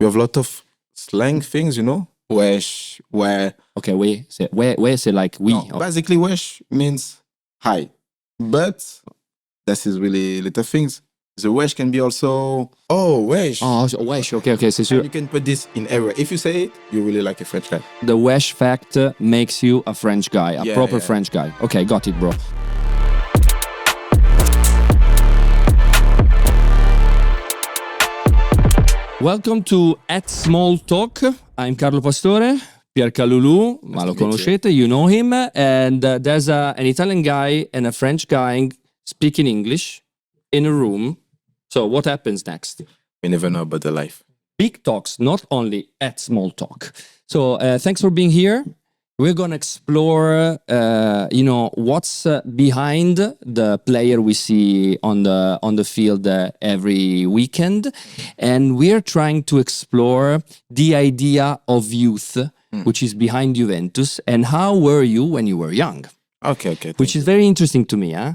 have a lot of slang things, you know, where Okay, where say like we. no, basically wesh means hi, but this is really little things. The wesh can be also wesh. Oh, wesh. Okay. So And you can put this in everywhere. If you say it, you're really like a French guy. the wesh fact makes you a French guy, a Yeah, proper yeah. French guy. Okay, got it, bro. Welcome to At Small Talk. I'm Carlo Pastore, Pierre Kalulu, ma lo conoscete, you know him. And there's an Italian guy and a French guy speaking English in a room. So what happens next? We never know about the life. Big talks, not only at Small Talk. So thanks for being here. We're going to explore, what's behind the player we see on the field every weekend. And we're trying to explore the idea of youth, which is behind Juventus. And how were you when you were young? Okay. Which is very interesting to me, huh?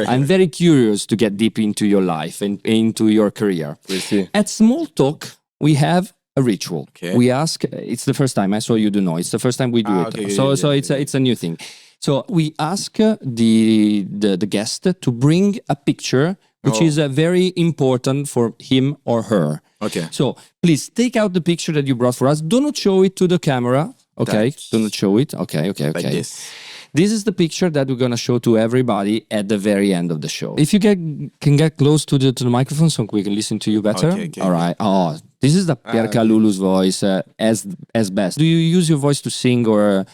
I'm very curious to get deep into your life and into your career. We'll see. At Small Talk, we have a ritual. Okay. We ask, it's the first time, so you do know, it's the first time we do it. Okay, So yeah. it's a new thing. So we ask the guest to bring a picture which is very important for him or her. Okay. So please take out the picture that you brought for us. Do not show it to the camera. Okay. Do not show it. Okay. Like this. This is the picture that we're gonna show to everybody at the very end of the show. If you can get close to the microphone so we can listen to you better. Okay. All right. Oh, this is the Pierre Kalulu's voice as best. Do you use your voice to sing or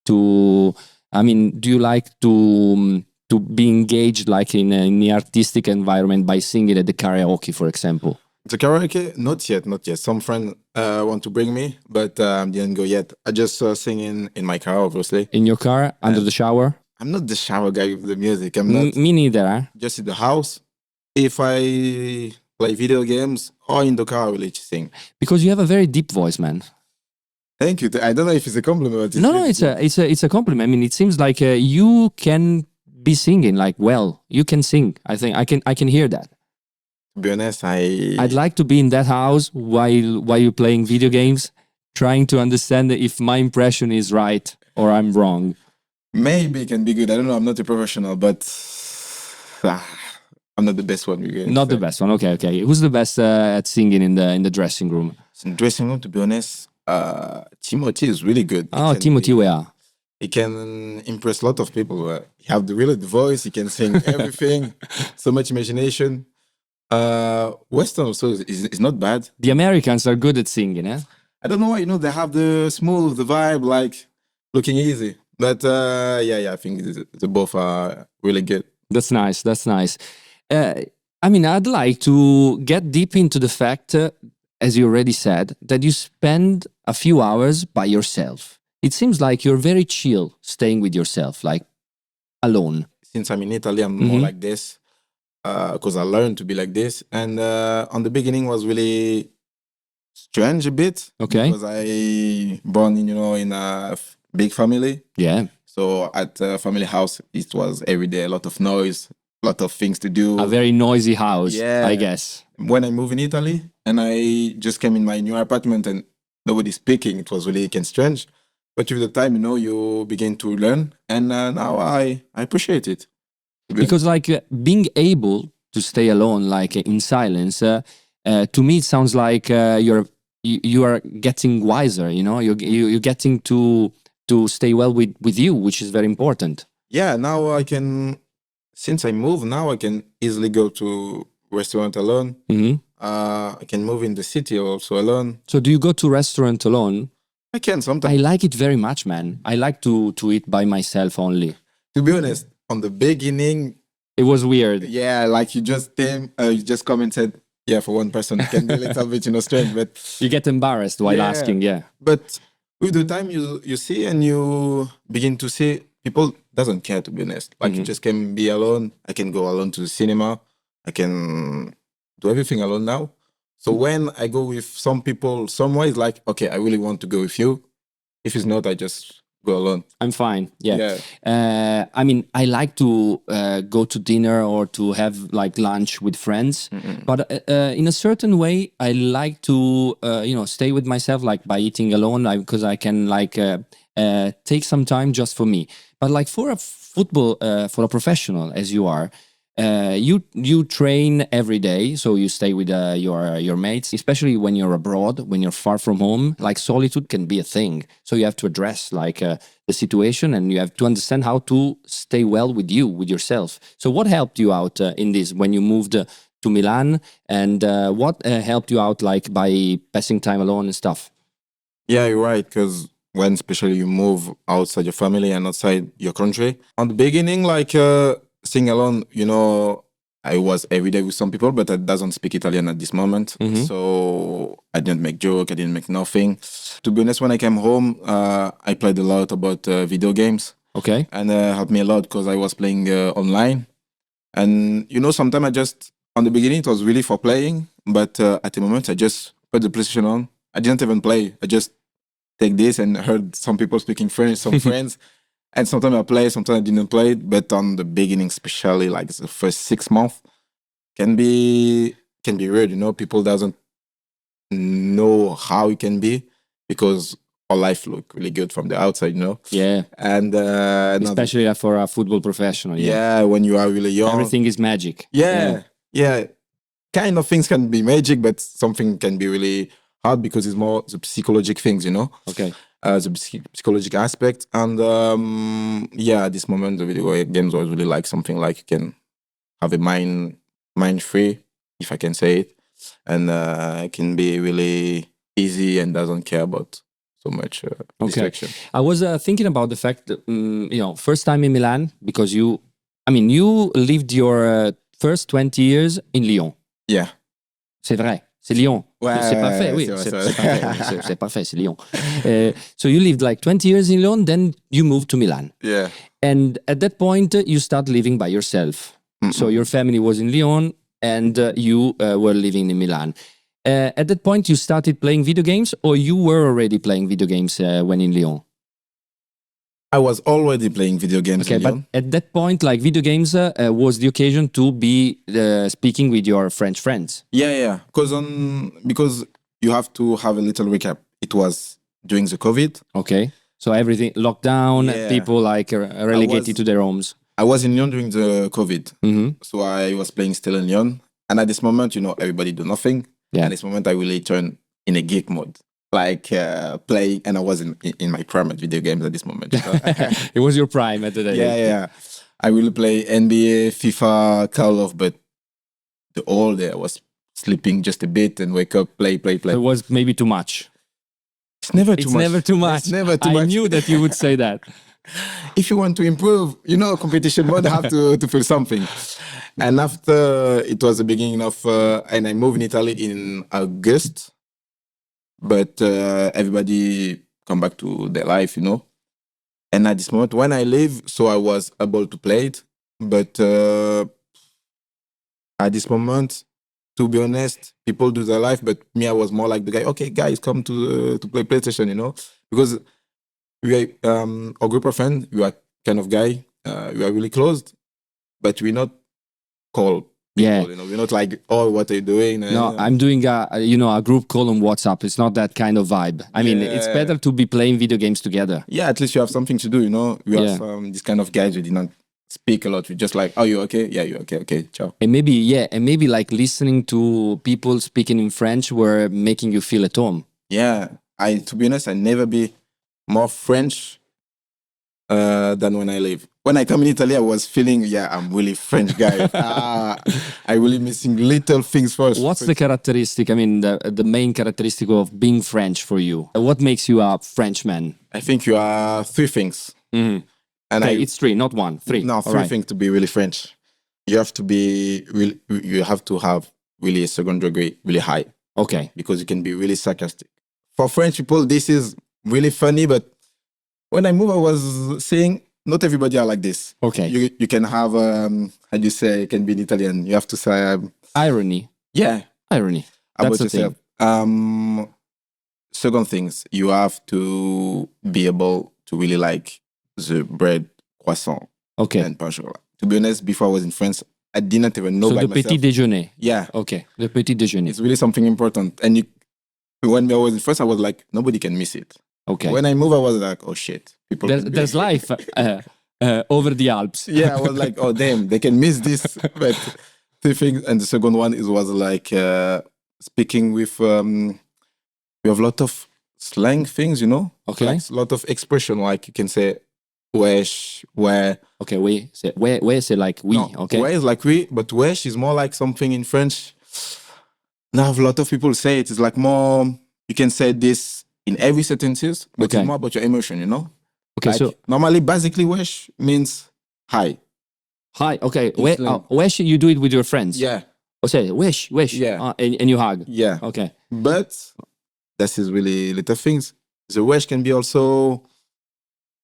to? I mean, do you like to be engaged like in the artistic environment by singing at the karaoke, for example? The karaoke? Not yet. Some friend want to bring me, but didn't go yet. I just sing in my car, obviously. In your car, under the shower? I'm not the shower guy with the music. I'm not. Me neither. Huh? Just in the house. If I play video games or in the car, I will sing. Because you have a very deep voice, man. Thank you. I don't know if it's a compliment. But No, it's a compliment. I mean, it seems like you can be singing like well. You can sing. I think I can hear that. To be honest, I'd like to be in that house while you're playing video games, trying to understand if my impression is right or I'm wrong. Maybe it can be good. I don't know. I'm not a professional, but I'm not the best one. Not the best one. Okay. Who's the best at singing in the dressing room? So in dressing room, to be honest, Timothy is really good. Timothy, where? He can impress a lot of people. He have the voice. He can sing everything. So much imagination. Western also is not bad. The Americans are good at singing, eh? I don't know why, they have the smooth, the vibe, like looking easy. But I think the both are really good. That's nice. I mean, I'd like to get deep into the fact, as you already said, that you spend a few hours by yourself. It seems like you're very chill staying with yourself, like alone. Since I'm in Italy, I'm more like this. Because I learned to be like this, and on the beginning was really strange a bit. Okay. Because I born in a big family. Yeah. So at a family house, it was every day a lot of noise, a lot of things to do. A very noisy house. Yeah. I guess. When I moved in Italy and I just came in my new apartment and nobody's speaking, it was really strange. But with the time, you begin to learn, and now I appreciate it. Because being able to stay alone, like in silence, to me it sounds like you are getting wiser. You're getting to stay well with you, which is very important. Yeah, now since I moved, now I can easily go to restaurant alone. Mm-hmm. I can move in the city also alone. So do you go to restaurant alone? I can sometimes. I like it very much, man. I like to eat by myself only. To be honest, on the beginning, it was weird. Yeah, like you just come and said, yeah, for one person, it can be a little bit, strange, but you get embarrassed while asking, yeah. But with the time, you see and you begin to see people doesn't care, to be honest. Like you just can be alone. I can go alone to the cinema. I can do everything alone now. So when I go with some people somewhere, it's like, okay, I really want to go with you. If it's not, I just go alone. I'm fine. Yeah. I mean, I like to go to dinner or to have like lunch with friends, but in a certain way, I like to stay with myself, like by eating alone, because I can like take some time just for me. But like for a football, for a professional as you are. You train every day, so you stay with your mates, especially when you're abroad, when you're far from home. Like solitude can be a thing, so you have to address like the situation, and you have to understand how to stay well with you, with yourself. So, what helped you out in this when you moved to Milan, and what helped you out like by passing time alone and stuff? Yeah, you're right. Because when especially you move outside your family and outside your country, on the beginning, like staying alone, I was every day with some people, but I doesn't speak Italian at this moment. So I didn't make joke. I didn't make nothing. To be honest, when I came home, I played a lot about video games. Okay. And helped me a lot because I was playing online. And sometimes on the beginning, it was really for playing. But at the moment, I just put the PlayStation on. I didn't even play. I just take this and heard some people speaking French, some friends. And sometimes I play, sometimes I didn't play it. But on the beginning, especially like the first 6 months, can be weird. People doesn't know how it can be because our life look really good from the outside. Yeah. And especially for a football professional. Yeah, when you are really young, everything is magic. Yeah. Kind of things can be magic, but something can be really hard because it's more the psychological things. Okay. The psychological aspect. And at this moment, the video games was really like something like you can have a mind free, if I can say it, and it can be really easy and doesn't care about so much distraction. I was thinking about the fact that, first time in Milan, because you lived your first 20 years in Lyon. Yeah. C'est vrai. C'est Lyon. Ouais, c'est parfait, oui. C'est parfait, c'est Lyon. So you lived like 20 years in Lyon, then you moved to Milan. Yeah. And at that point, you start living by yourself. So your family was in Lyon, and you were living in Milan. At that point, you started playing video games, or you were already playing video games when in Lyon? I was already playing video games in Lyon. But at that point, like video games was the occasion to be speaking with your French friends. Yeah. Because you have to have a little recap. It was during the COVID. Okay. So everything locked down, people like relegated to their homes. I was in Lyon during the COVID. So I was playing still in Lyon. And at this moment, everybody do nothing. Yeah. At this moment, I really turn in a geek mode. Like playing, and I was in my prime at video games at this moment. It was your prime at the day. Yeah. I will play NBA, FIFA, Call of, but the whole day I was sleeping just a bit and wake up, play. So it was maybe too much. It's never too much. It's never too much. I knew that you would say that. If you want to improve, competition mode, have to feel something. And after, it was the beginning of, and I moved in Italy in August. But everybody come back to their life, And at this moment, when I leave, so I was able to play it. But at this moment, to be honest, people do their life. But me, I was more like the guy. Okay, guys, come to play PlayStation, because we are a group of friends. We are kind of guy. We are really close, but we're not called. People, we're not like, oh, what are you doing? No, I'm doing a group call on WhatsApp. It's not that kind of vibe. I mean, it's better to be playing video games together. Yeah, at least you have something to do. We have this kind of guys who did not speak a lot. We're just like, oh, you okay? Yeah, you okay? Okay, ciao. And maybe like listening to people speaking in French were making you feel at home. Yeah, to be honest, I never be more French than when I live. When I come in Italy, I was feeling, I'm really French guy. I really missing little things first. What's the characteristic? I mean, the main characteristic of being French for you? What makes you a Frenchman? I think you are 3 things. And it's 3, not 1. 3. No, 3 things to be really French. You have to have really a second degree, really high. Okay. Because you can be really sarcastic. For French people, this is really funny, but when I moved, I was saying, not everybody are like this. Okay. You can have, how do you say, it can be in Italian. You have to say... irony. Yeah. Irony. That's the thing. Second things, you have to be able to really like the bread, croissant, Okay. and pain au chocolat. To be honest, before I was in France, I didn't even know So by the myself. petit déjeuner. Yeah, Okay. The petit déjeuner. it's really something important. And when I was in France, I was like, nobody can miss it. Okay. When I moved, I was like, oh shit, people. There's life over the Alps. Yeah, I was like, oh damn, they can miss this. But two things, and the second one was like speaking with. We have a lot of slang things, you know. Okay. Like a lot of expression, like you can say, wesh, where. Okay, we say where say like we. No, Okay. where is like we, but wesh is more like something in French. Now a lot of people say it. It's like more. You can say this in every sentences, but Okay. it's more about your emotion, you know. Okay, Like, so normally, basically, wesh means hi. hi. Okay, slang. where should you do it with your friends? Yeah, Oh, say wish. Yeah. And you hug. yeah. Okay. But this is really little things. The wesh can be also.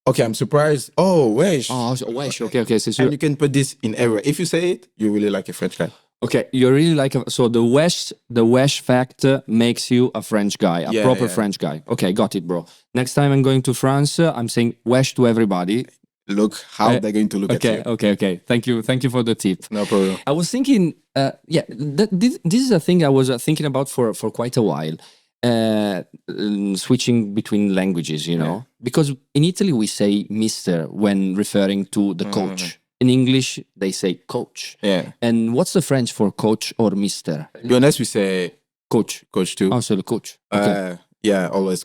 Okay, I'm surprised. Oh, wesh. Oh, so wish. Okay, okay. So And you can put this in everywhere. If you say it, you really like a French guy. okay, you're really like so the wesh factor makes you a French guy, a Yeah, proper yeah. French guy. Okay, got it, bro. Next time I'm going to France, I'm saying wesh to everybody. Look how they're going to look Okay, at you. okay. Thank you for the tip. No problem. I was thinking, this is a thing I was thinking about for quite a while. Switching between languages, you know, because in Italy we say Mister when referring to the coach. In English they say coach. Yeah. And what's the French for coach or Mister? To be honest, we say Coach. coach too. Ah, c'est le coach. Okay. Yeah, always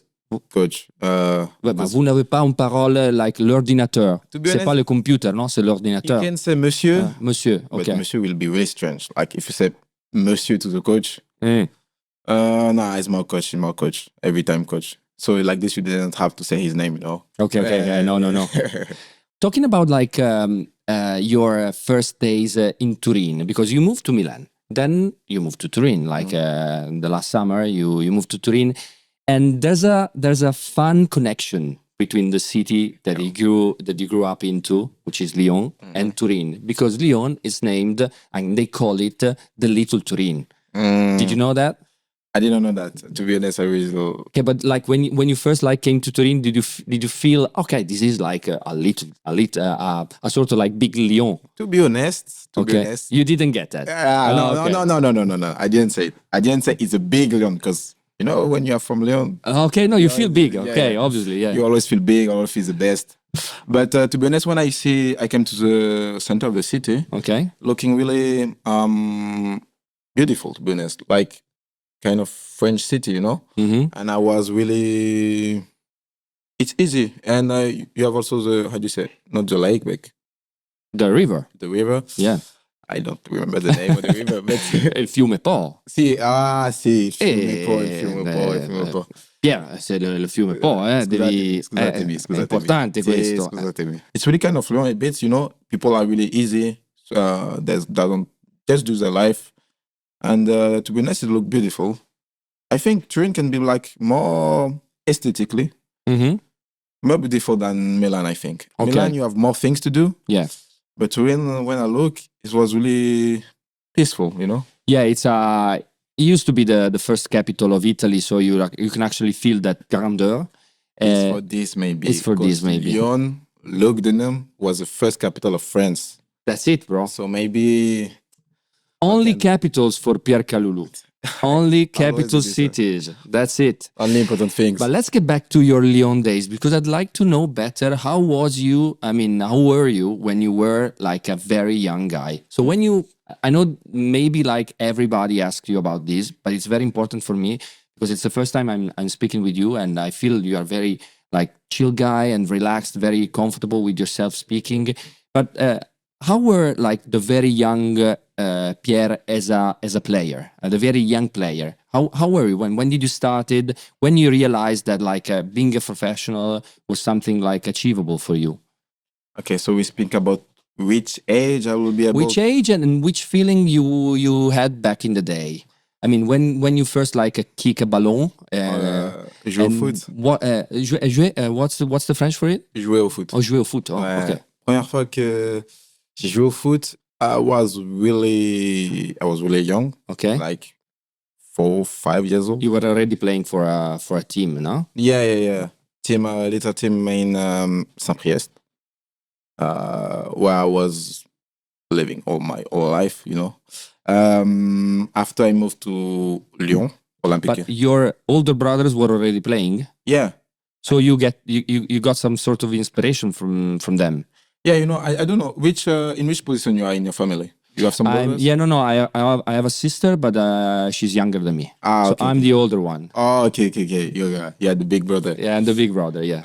coach. Ouais, bah, vous n'avez pas une parole like l'ordinateur. To be C'est honest, pas le computer, non, c'est you l'ordinateur. can say monsieur, Ah, monsieur, but okay. monsieur will be really strange. Like if you say monsieur to the coach, Mm. nah, it's more coach. Every time coach. So like this, you didn't have to say his name, you know. Okay. No. Talking about like your first days in Turin, because you moved to Milan, then you moved to Turin. Like the last summer, you moved to Turin, and there's a fun connection between the city that you grew up into, which is Lyon, and Turin, because Lyon is named and they call it the Little Turin. Did you know that? I didn't know that. To be honest, I really don't. Okay, but like when you first like came to Turin, did you feel okay? This is like a sort of like big Lyon. To be honest, You didn't get that. no, okay. no. I didn't say it. I didn't say it's a big Lyon because you know when you are from Lyon, Okay, no, you feel big. yeah, Okay, yeah. obviously, yeah. you always feel big, always feel the best. But to be honest, when I came to the center of the city, Okay, looking really beautiful. To be honest, like kind of French city, you know. mm-hmm. And I was really, it's easy, and you have also the how do you say not the lake, but The river. the river. Yeah. I don't remember the name of the river, but Il fiume Po. sì, il fiume Po, il Eh, fiume Po. Pierre, c'est le fiume Po, devi... Scusatemi. È importante Sì, questo. scusatemi. It's really kind of long a bit, you know. People are really easy. They don't just do their life, and to be honest, it look beautiful. I think Turin can be like more aesthetically Mhm. more beautiful than Milan. I think Okay. Milan you have more things to do, Yeah. but Turin, when I look, it was really peaceful, you know. Yeah, it used to be the first capital of Italy, so you can actually feel that grandeur. It's for this maybe. it's for this, because maybe. Lyon, Lugdunum was the first capital of France. That's it, bro. So maybe Only capitals for Pierre Kalulu. Only capital this, cities. That's it. only important things. But let's get back to your Lyon days because I'd like to know better how were you when you were like a very young guy? So I know maybe like everybody asks you about this, but it's very important for me because it's the first time I'm speaking with you and I feel you are very like chill guy and relaxed, very comfortable with yourself speaking. But how were like the very young Pierre as a player, the very young player? How were you when did you started? When you realized that like being a professional was something like achievable for you? Okay, so we speak about which age I will be able. Which age and which feeling you had back in the day? I mean, when you first like kick a ballon. Jouer au foot. What's the French for it? Jouer au foot. Oh, jouer au foot. Oh, Ouais. okay. Première fois que j'ai joué au foot, I was really young, Okay. like 4, 5 years old. You were already playing for a team, no? Yeah. team, a little team in Saint-Priest, where I was living all my whole life, you know. After I moved to Lyon, Olympique. But your older brothers were already playing, Yeah, so you got some sort of inspiration from them. yeah, you know, I don't know which in which position you are in your family. You have some brothers? Yeah, no, I have a sister, but she's younger than me. Ah, So okay, I'm okay. the older one. Oh, okay, okay, okay. You're yeah, the big brother. Yeah, and the big brother. Yeah.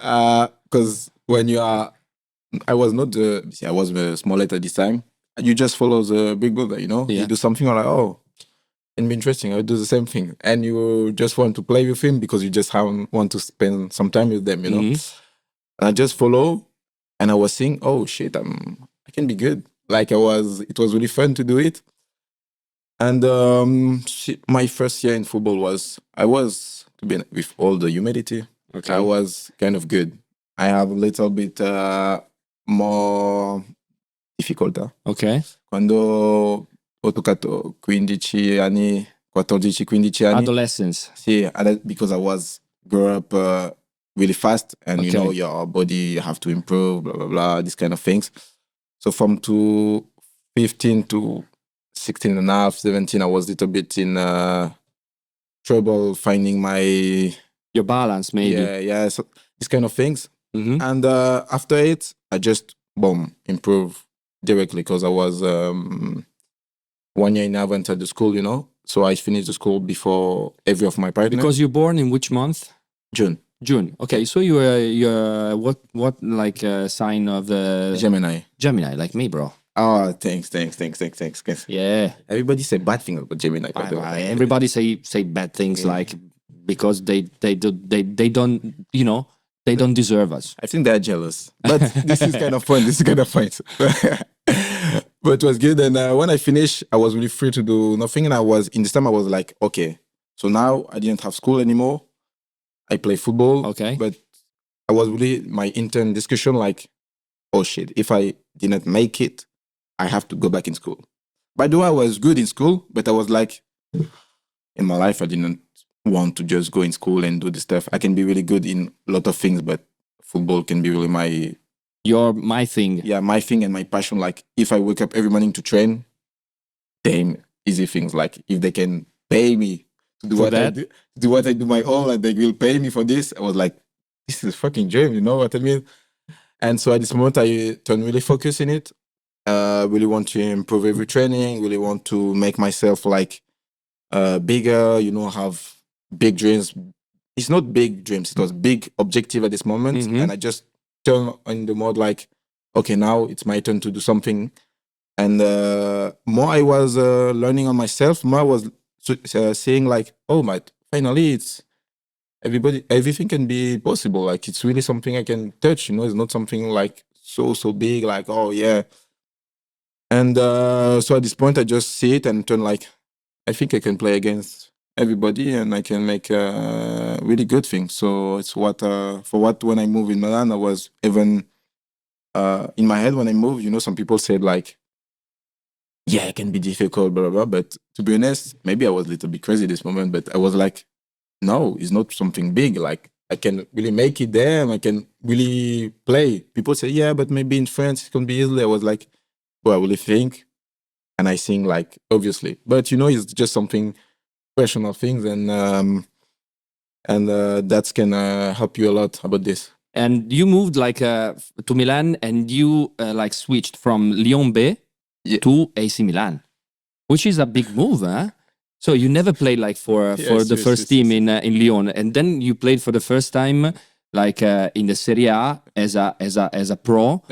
Because when you are, I was not the, see, I was small at this time. You just follow the big brother, you know. Yeah. You do something, you're like, oh, it'd be interesting. I'll do the same thing, and you just want to play with him because you just want to spend some time with them, you know. Mhm. And I just follow, and I was saying, oh shit, I can be good. Like it was really fun to do it. And my first year in football I was, to be honest, with all the humidity, Okay. I was kind of good. I have a little bit more difficoltà. Okay. Quando ho toccato 15 anni, 14-15 anni, Adolescence. sì, because I grew up really fast, and you Okay. know, your body have to improve, blah, blah, blah, these kind of things. So from 15 to 16 and a half, 17, I was a little bit in trouble finding Your balance, maybe. yeah, so these kind of things. Mhm. And after it, I just improve directly because I was 1 year and a half until the school, you know. So I finished the school before every of my partners. Because you're born in which month? June. June. Okay, so you're what like sign of the Gemini. Gemini, like me, bro. Oh, thanks. Yeah. Everybody say bad things about Gemini. by the way. Everybody say bad things, Yeah. like, because they don't, you know, they don't deserve us. I think they're jealous. But this is kind of fun. But it was good. And when I finished, I was really free to do nothing. And in this time, I was like, okay, so now I didn't have school anymore. I play football. Okay. But I was really, my intern discussion, like, oh shit, if I didn't make it, I have to go back in school. By the way, I was good in school, but I was like, in my life, I didn't want to just go in school and do this stuff. I can be really good in a lot of things, but football can be really my thing. Yeah, my thing and my passion. Like, if I wake up every morning to train, damn easy things. Like, if they can pay me to do For what that? do what I do my own, and they will pay me for this, I was like, this is a fucking dream. You know what I mean? And so at this moment, I turn really focused in it. Really want to improve every training. Really want to make myself like bigger. You know, have big dreams. It's not big dreams. It was big objective at this moment, Mhm. and I just turn in the mode like, okay, now it's my turn to do something. And more I was learning on myself, more I was saying like, oh my, finally everything can be possible. Like, it's really something I can touch. You know, it's not something like so big. Like, oh yeah. And so at this point, I just see it and turn like, I think I can play against everybody and I can make really good things. So it's when I moved in Milan, I was even in my head when I moved, you know, some people said like, yeah, it can be difficult, blah, blah, blah. But to be honest, maybe I was a little bit crazy this moment, but I was like, no, it's not something big. Like, I can really make it there and I can really play. People say, yeah, but maybe in France it can be easily. I was like, well, I really think. And I think like, obviously. But, you know, it's just something personal things, and that can help you a lot about this. And you moved like to Milan, and you like switched from Lyon B Yeah. to AC Milan, which is a big move, huh? So you never played like for the Yes, first team in Lyon, and then you played for the first time like in the Serie A as a pro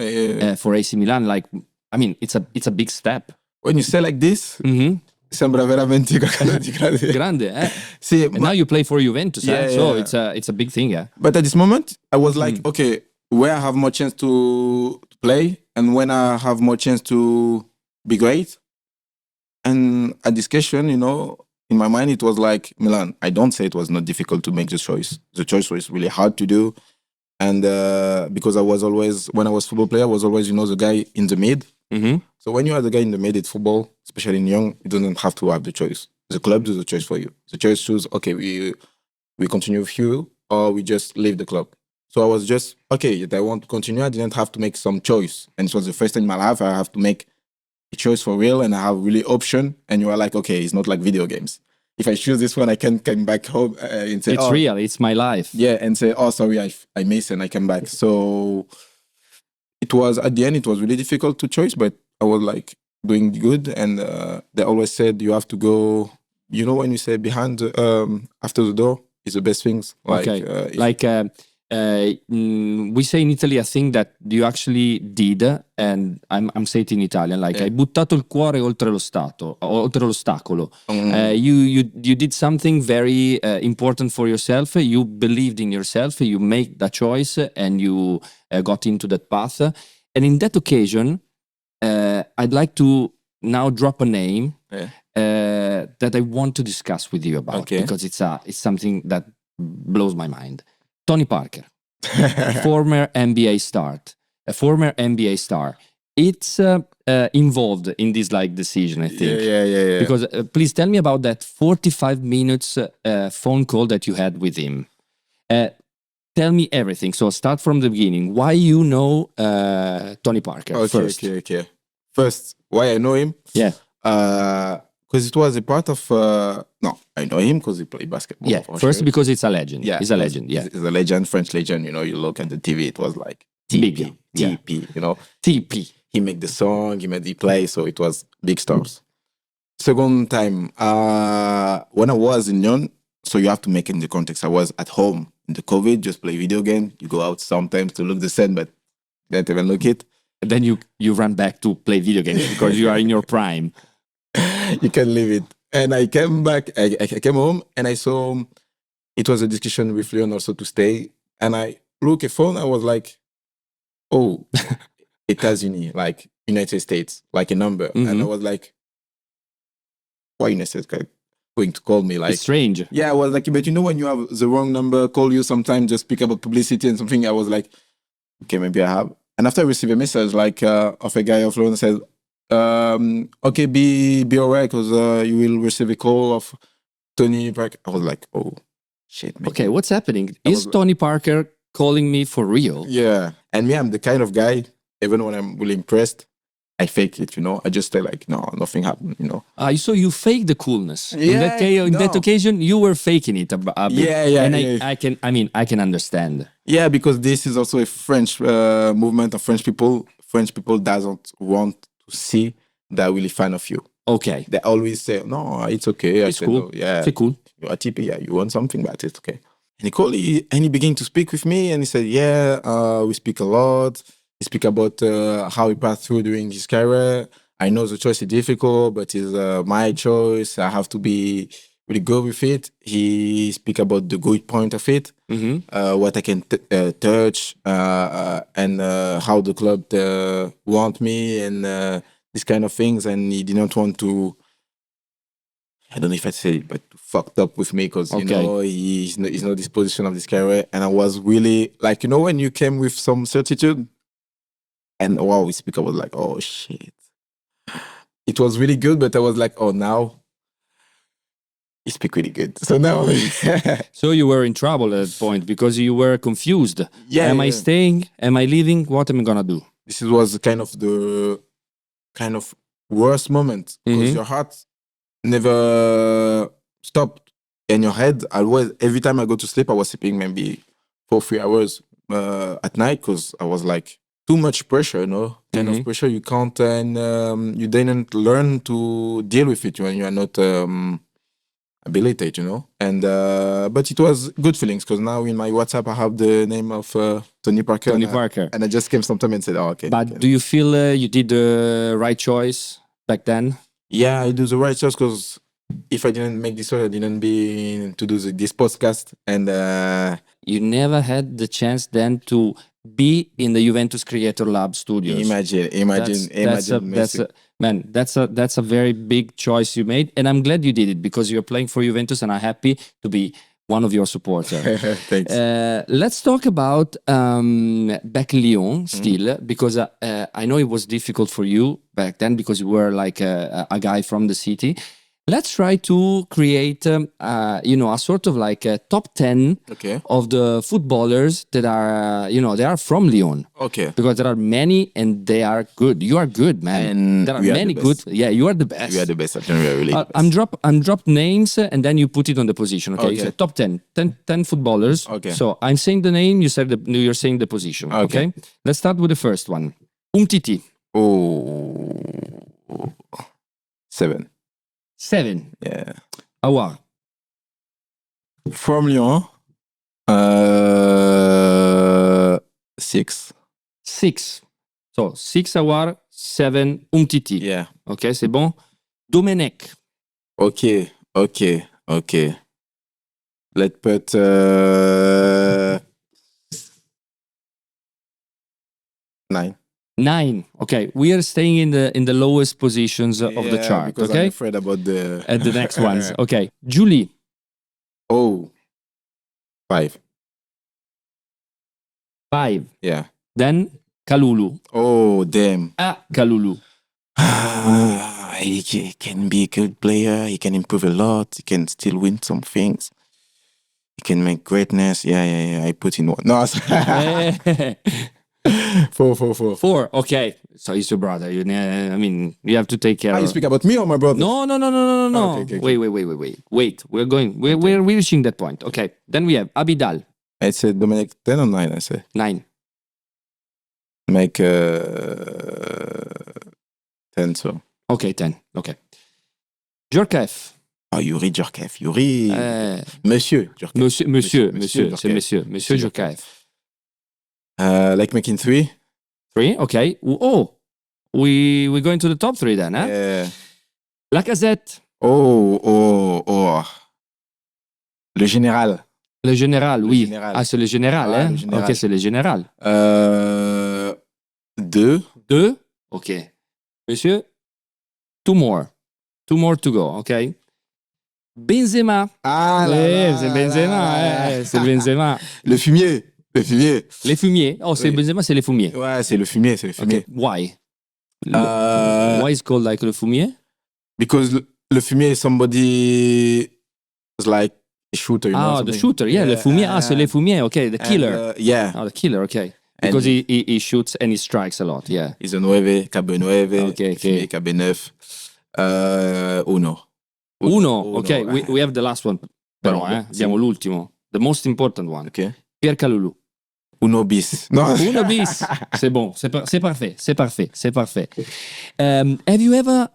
for AC Milan. Like, I mean, it's a big step. When you say like this, Mhm. sembra veramente qualcosa di grande. Grande, eh? See, And now you play for Juventus, Yeah, so yeah. it's a big thing, yeah. but at this moment, I was like, okay, where I have more chance to play, and when I have more chance to be great. And at this question, you know, in my mind, it was like, Milan. I don't say it was not difficult to make the choice. The choice was really hard to do. And because I was always, when I was football player, I was always, you know, the guy in the mid. Mhm. So when you are the guy in the mid in football, especially in young, you don't have to have the choice. The club does the choice for you. The choice choose, okay, we continue with you, or we just leave the club. So I was just, okay, if I want to continue, I didn't have to make some choice. And it was the first time in my life I have to make a choice for real, and I have really option. And you are like, okay, it's not like video games. If I choose this one, I can come back home and say, It's real. It's my life. yeah, and say, oh, sorry, I missed, and I come back. So it was, at the end, it was really difficult to choose, but I was like doing good. And they always said, you have to go, you know, when you say behind, after the door is the best things. Like, Okay. We say in Italy a thing that you actually did, and I'm saying it in Italian, like hai buttato il cuore oltre oltre l'ostacolo. You did something very important for yourself. You believed in yourself. You made that choice, and you got into that path. And in that occasion, I'd like to now drop a name that I want to discuss with you about, because it's something that blows my mind. Tony Parker, former NBA star. It's involved in this like decision, I think. Yeah. Because please tell me about that 45 minutes phone call that you had with him. Tell me everything. So start from the beginning. Why you know Tony Parker first? Okay. First, why I know him? Yeah. Because it was a part of. No, I know him because he played basketball. Yeah. First, because it's a legend. Yeah, he's a legend. Yeah, he's a legend, French legend. You know, you look at the TV, it was like Big. TP. You know, TP. He made the song, he play, so it was big stars. Second time, when I was in Lyon, so you have to make it in the context. I was at home in the COVID, just play video game. You go out sometimes to look the sun, but don't even look it. And then you run back to play video games because you are in your prime. You can leave it. And I came back, I came home, and I saw it was a discussion with Lyon also to stay. And I look at phone, I was like, oh, États-Unis, like United States, like a number. And I was like, why United States going to call me? Like, it's strange. Yeah, I was like, but you know, when you have the wrong number call you, sometimes just speak about publicity and something, I was like, okay, maybe I have. And after I received a message like of a guy of Lyon said, okay, be alright, because you will receive a call of Tony Parker. I was like, oh shit, man. Okay, what's happening? Is Tony Parker calling me for real? Yeah. And me, I'm the kind of guy, even when I'm really impressed, I fake it, you know. I just say like, no, nothing happened, you know. So you fake the coolness. Yeah, in that occasion, you were faking it a bit. Yeah. And I can understand. Yeah, because this is also a French movement of French people. French people doesn't want to see they're really fan of you. Okay. They always say, no, it's okay. It's cool. No, yeah. It's cool. You're a TP, yeah, you want something, but it's okay. And he called, and he began to speak with me, and he said, yeah, we speak a lot. He speak about how he passed through during his career. I know the choice is difficult, but it's my choice. I have to be really good with it. He speak about the good point of it, what I can touch, and how the club want me, and these kind of things. And he didn't want to, I don't know if I say it, but fucked up with me, because you know he's not this position of this career. And I was really like, you know, when you came with some certitude, and wow, we speak. I was like, oh shit. It was really good, but I was like, oh, now you speak really good. So now, so you were in trouble at that point because you were confused. Yeah. Am I staying? Am I leaving? What am I gonna do? This was the kind of worst moment, because your heart never stopped in your head. Every time I go to sleep, I was sleeping maybe 4-3 hours at night, because I was like, too much pressure, you know, kind of pressure you can't, and you didn't learn to deal with it when you are not habilitated, you know. And but it was good feelings, because now in my WhatsApp I have the name of Tony Parker. And I just came sometime and said, oh, okay. But do you feel you did the right choice back then? Yeah, I do the right choice, because if I didn't make this choice, I didn't be to do this podcast. And you never had the chance then to be in the Juventus Creator Lab studios. Imagine. That's a very big choice you made, and I'm glad you did it, because you're playing for Juventus, and I'm happy to be one of your supporters. Thanks. Let's talk about back Lyon still, because I know it was difficult for you back then, because you were like a guy from the city. Let's try to create, a sort of like a top 10 Okay. of the footballers that are, they are from Lyon. Okay. Because there are many and they are good. You are good, man. And there are we are the many good. best. Yeah, you are the best. We are the best. I think we are really the best. I'm drop names and then you put it on the position. Okay. You Okay. say top 10 footballers. Okay. So I'm saying the name. You're saying the position. Okay. Let's start with the first one. Umtiti. Oh. 7. 7. Yeah. Awar. From Lyon. 6. 6. So 6 Awar, 7 Umtiti. Yeah. Ok, c'est bon. Domenech. Okay. Let's put 9. 9. Okay, we are staying in the lowest positions of the chart. Because Okay, I'm afraid about the at the next ones. Okay, Julie. Oh. 5. 5. Yeah. Then Kalulu. Oh, damn. Kalulu. He can be a good player. He can improve a lot. He can still win some things. He can make greatness. Yeah. I put in 1. No. 4. 4. Okay, so he's your brother. You have to take care. You of... speak about me or my brother? No. Okay. Wait. We're reaching that point. Okay, then we have Abidal. I said Dominic 10 or 9. I say 9. make 10. So. Okay, 10. Okay. Djorkaeff. Oh, Yuri Djorkaeff. Yuri. Monsieur Djorkaeff. Monsieur, Djorkaeff. c'est Monsieur Djorkaeff. Like making 3. 3, okay. Oh, we're going to the top 3 then, huh? Yeah. Lacazette. Oh. Le général. Le général, oui. Général. Ah, c'est le général, hein? Le général. Ok, c'est le général. 2. 2, ok. Monsieur, 2 more. 2 more to go, ok? Benzema. C'est Benzema, c'est Benzema. Le fumier. Les fumiers. Oh, c'est Oui. Benzema, c'est les fumiers. Ouais, c'est le fumier. Okay. Why? Why is called like le fumier? Because le fumier is somebody is like a shooter. You know, The something. shooter, yeah, le fumier. C'est les fumiers, okay, the killer. Yeah. The killer, okay. Because he shoots and he strikes a lot, yeah. He's a 9, KB9, Okay. fumier, KB9. Uno. Okay, we have the last one. Però, abbiamo l'ultimo. The most important one. Okay. Pierre Kalulu. Uno bis. No. Uno bis. C'est bon, c'est parfait. Have you ever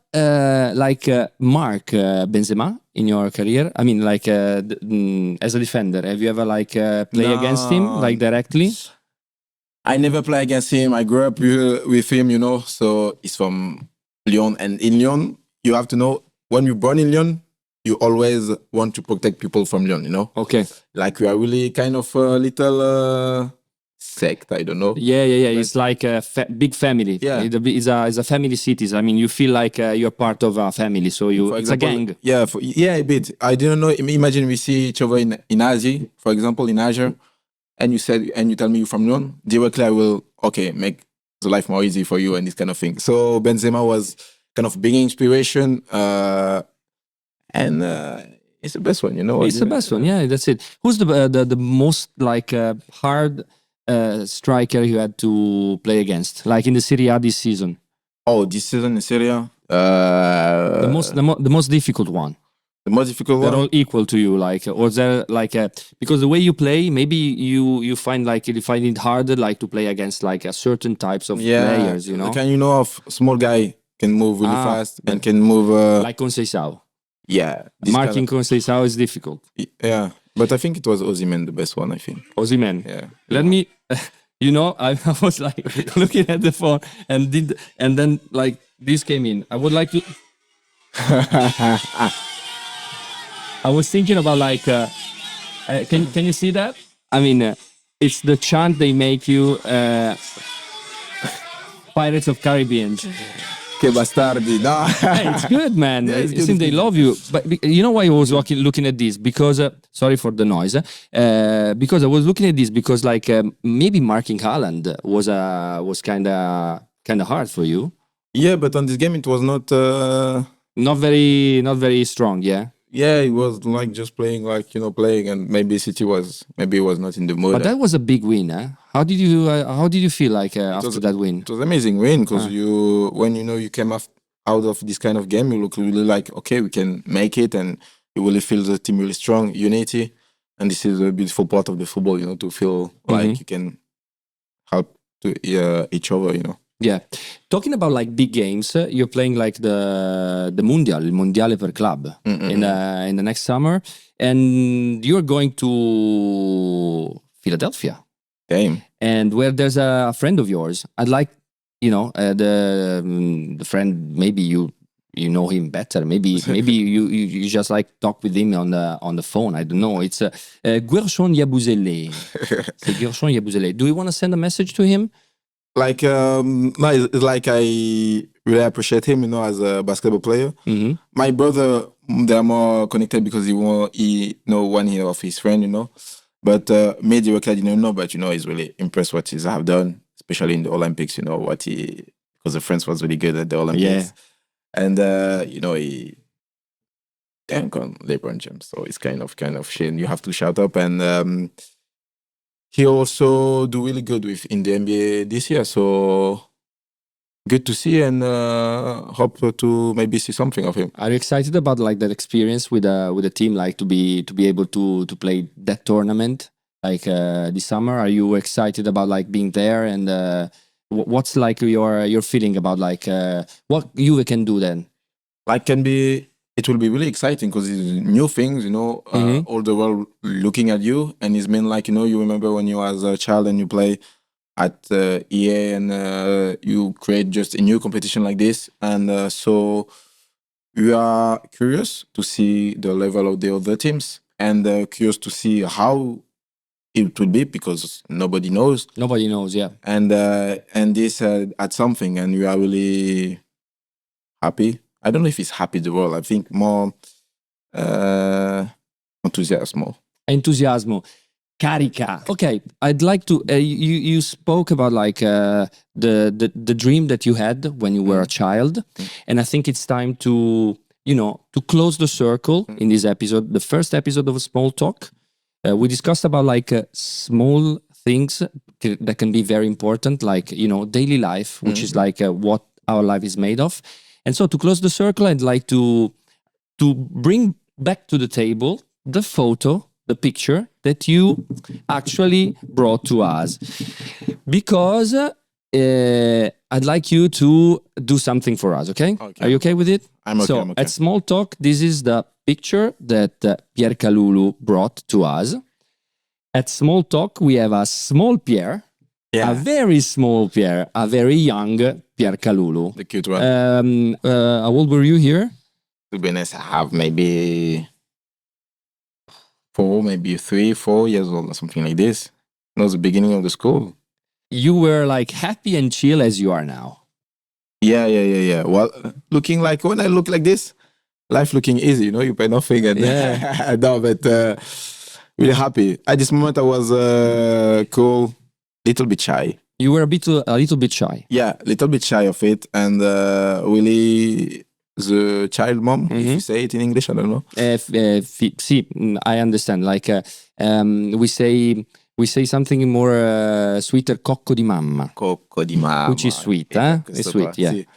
mark Benzema in your career? I mean, like as a defender, have you ever play against him like directly? I never play against him. I grew up with him, you know. So he's from Lyon, and in Lyon, you have to know when you're born in Lyon, you always want to protect people from Lyon, you know. Okay. Like we are really kind of a little sect. I don't know. Yeah. It's like a big family. Yeah. It's a family cities. I mean, you feel like you're part of a family. So it's a gang. Yeah, a bit. I didn't know. Imagine we see each other in Asia, for example, in Asia, and you tell me you're from Lyon. Directly, I will make the life more easy for you and this kind of thing. So Benzema was kind of big inspiration, and it's the best one, you know. It's the best one. Yeah, that's it. Who's the most hard striker you had to play against, like in the Serie A this season? Oh, this season in Serie A, the most difficult one. The most difficult They're one. all equal to you, or is there because the way you play, maybe you find it harder to play against a certain types of players, you know? Can you know of small guy can move really fast and can move like Conceição. Yeah, Marking Conceição is difficult. Yeah, but I think it was Osimhen the best one. I think Osimhen. Yeah. Let me. I was looking at the phone and then this came in. I would like to. I was thinking about can you see that? I mean, it's the chant they make you. Pirates of Caribbean. Che bastardi, no. Hey, it's good, man. Yeah, it's I good, think it's they good. love you. But you know why I was looking at this? Because sorry for the noise. Because I was looking at this because maybe marking Haaland was kind of hard for you. Yeah, but on this game it was not Not very strong, yeah. Yeah, it was like just playing, like, playing, and maybe City was not in the mood. But that was a big win, huh? How did you feel like after that win? It was amazing win because when you came out of this kind of game, you look really like, okay, we can make it, and you really feel the team really strong, unity, and this is a beautiful part of the football, to feel like you can help to each other. Yeah. Talking about like big games, you're playing like the il Mondiale per club in the next summer, and you're going to Philadelphia. Game. And where there's a friend of yours. I'd like, the friend, maybe you know him better. Maybe you just like talk with him on the phone. I don't know. It's Guerchon Yabusele. C'est Guerchon Yabusele. Do you want to send a message to him? Like, no, it's like I really appreciate him, as a basketball player. My brother, they are more connected because he know one year of his friend, But me directly, I didn't know, but he's really impressed what he's have done, especially in the Olympics. Because the France was really good at the Olympics. Yeah. And he dunk on LeBron James, so it's kind of shame. You have to shout up, and he also do really good in the NBA this year. So good to see, and hope to maybe see something of him. Are you excited about like that experience with a team, like to be able to play that tournament like this summer? Are you excited about like being there, and what's like your feeling about like what Juve can do then? Like, it will be really exciting because it's new things, all the world looking at you, and it's been like, you remember when you was a child and you play at EA, and you create just a new competition like this, and so we are curious to see the level of the other teams, and curious to see how it will be, because nobody knows. Nobody knows, yeah. And this at something, and we are really happy. I don't know if it's happy the world. I think more enthusiasmo. Entusiasmo. Carica. Okay, I'd like to. You spoke about like the dream that you had when you were a child, and I think it's time to close the circle in this episode, the first episode of Small Talk. We discussed about like small things that can be very important, like daily life, which is like what our life is made of. And so to close the circle, I'd like to bring back to the table the photo, the picture that you actually brought to us, because I'd like you to do something for us, okay? Are you okay with it? I'm okay. So at Small Talk, this is the picture that Pierre Kalulu brought to us. At Small Talk, we have a small Pierre, a very small Pierre, a very young Pierre Kalulu. The cute one. How old were you here? To be honest, I have maybe 3, 4 years old or something like this. It was the beginning of the school. You were like happy and chill as you are now. Yeah. Well, looking like, when I look like this, life looking easy, you pay nothing, and no, but really happy. At this moment, I was cool, little bit shy. You were a little bit shy. Yeah, a little bit shy of it, and really the child mom, if you say it in English, I don't know. See, I understand. Like we say something more sweeter, cocco di mamma. Cocco di mamma. Which is sweet, huh? It's sweet, yeah. Sì.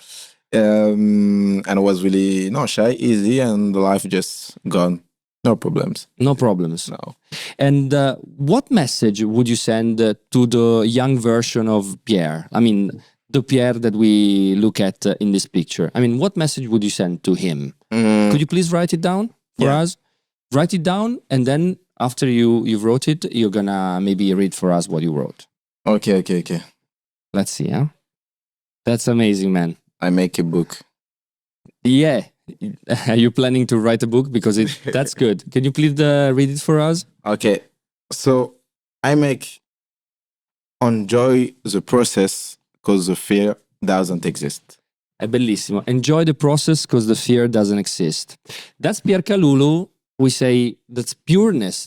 And I was really not shy, easy, and the life just gone. No problems. No problems. No. And what message would you send to the young version of Pierre? I mean, the Pierre that we look at in this picture. I mean, what message would you send to him? Could you please write it down for us? Write it down, and then after you've wrote it, you're gonna maybe read for us what you wrote. Okay. Let's see, huh? That's amazing, man. I make a book. Yeah. Are you planning to write a book? Because that's good. Can you please read it for us? Okay. So I make enjoy the process because the fear doesn't exist. È bellissimo. Enjoy the process because the fear doesn't exist. That's Pierre Kalulu. We say that's pureness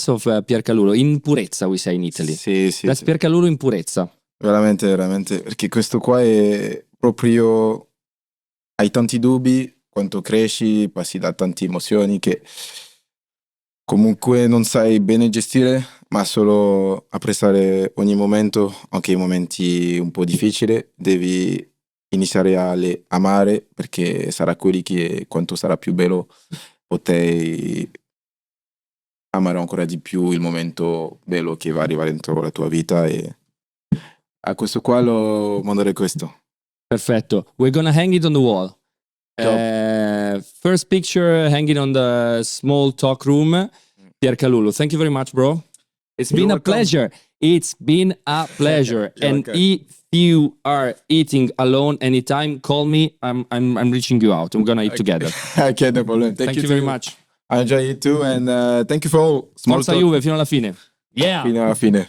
of Pierre Kalulu. In purezza, we say in Italy. Sì. That's Pierre Kalulu in purezza. Veramente, perché questo qua è proprio, hai tanti dubbi quanto cresci, passi da tante emozioni che comunque non sai bene gestire, ma solo apprezzare ogni momento, anche i momenti un po' difficili, devi iniziare a amare perché sarà quelli che quanto sarà più bello potrai amare ancora di più il momento bello che va a arrivare dentro la tua vita e a questo qua lo manderei questo. Perfetto. We're gonna hang it on the wall. Ciao. First picture hanging on the small talk room. Pierre Kalulu, thank you very much, bro. It's been a welcome. pleasure. It's been a pleasure. You're And welcome. if you are eating alone anytime, call me. I'm reaching you out. We're gonna eat together. Okay, no problem. Thank you very much. I enjoy it too and thank you for all. Small Forza talk Juve fino alla fine. Yeah. fino alla fine.